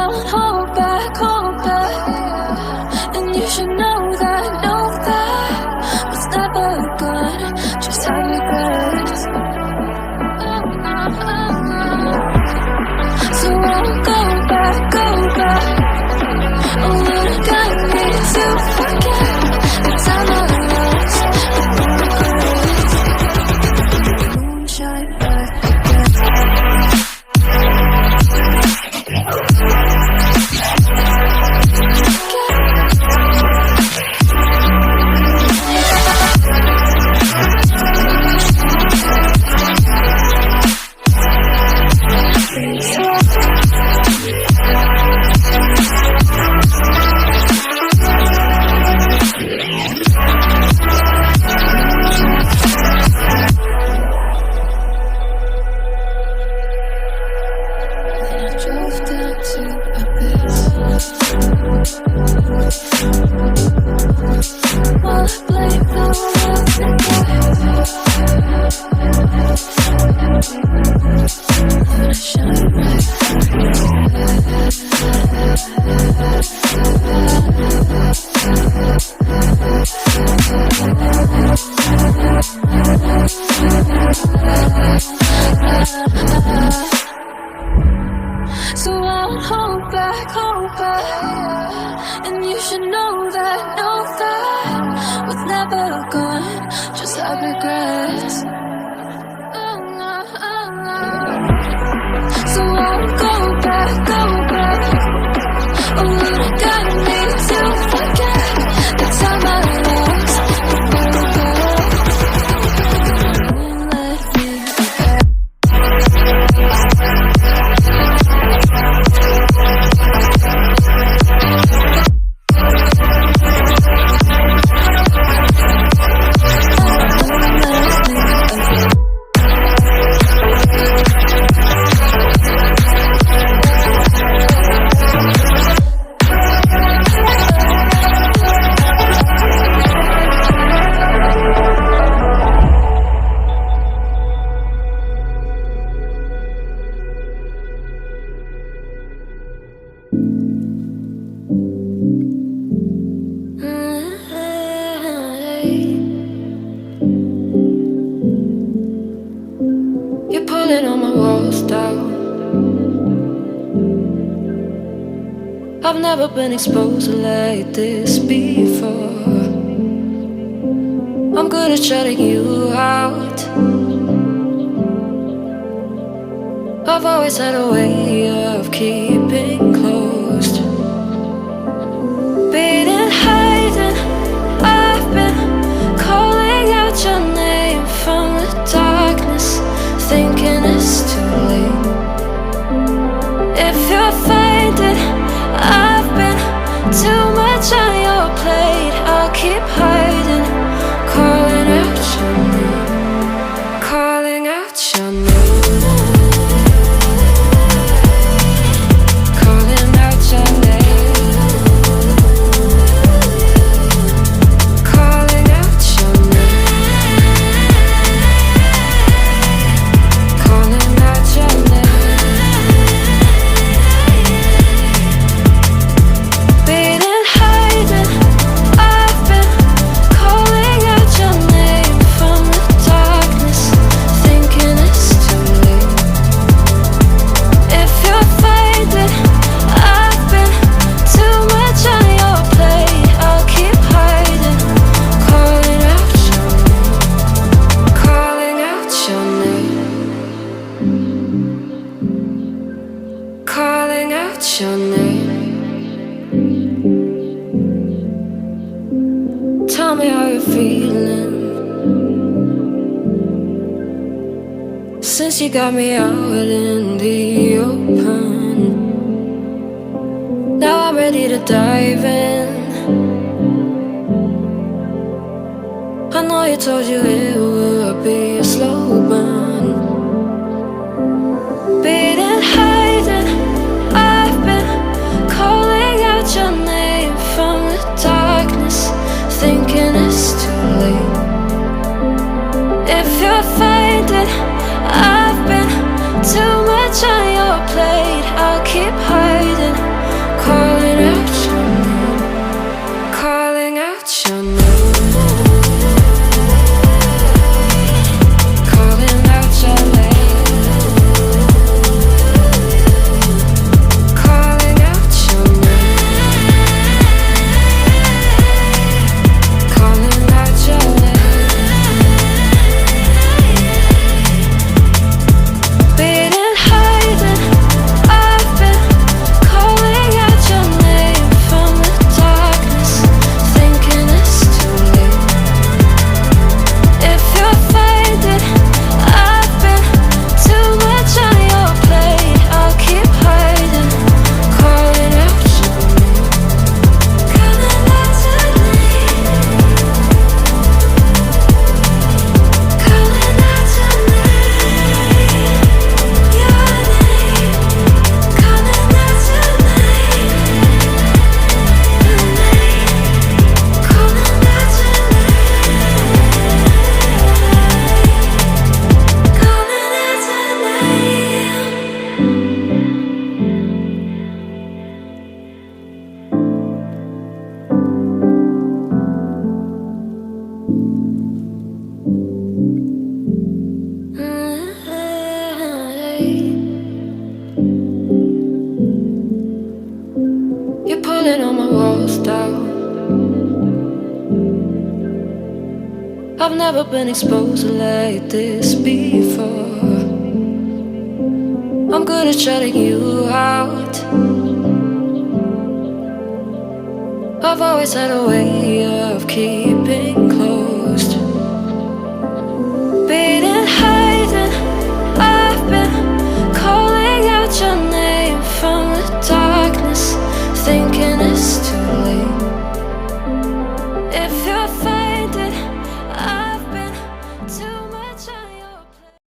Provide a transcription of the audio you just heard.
won't hold back, and you should know that was never good. Just have regrets. So I'll go back. Oh, you got me to forget the time I lost. Moonshine back again. So I'll hold back, and you should know that was never gone. Just have regrets. So I'll go back. Oh, you got me to forget the time I lost. Won't let me forget. You're pulling on my walls down. I've never been exposed like this before. I'm good at shutting you out. I've always had a way of keeping closed. Being hiding, I've been calling out your name from the darkness, thinking it's too late. If you're finding I've been too much on your plate, I'll keep hiding, calling out your name, calling out your name. Calling out your name. Tell me how you're feeling since you got me out in the open. Now I'm ready to dive in. I know you told you it would be a slow burn. Being hiding, I've been calling out your name from the darkness, thinking it's too late. If you're finding I've been too much on your plate, I'll keep hiding, I've never been exposed like this before. I'm good at shutting you out. I've always had a way of keeping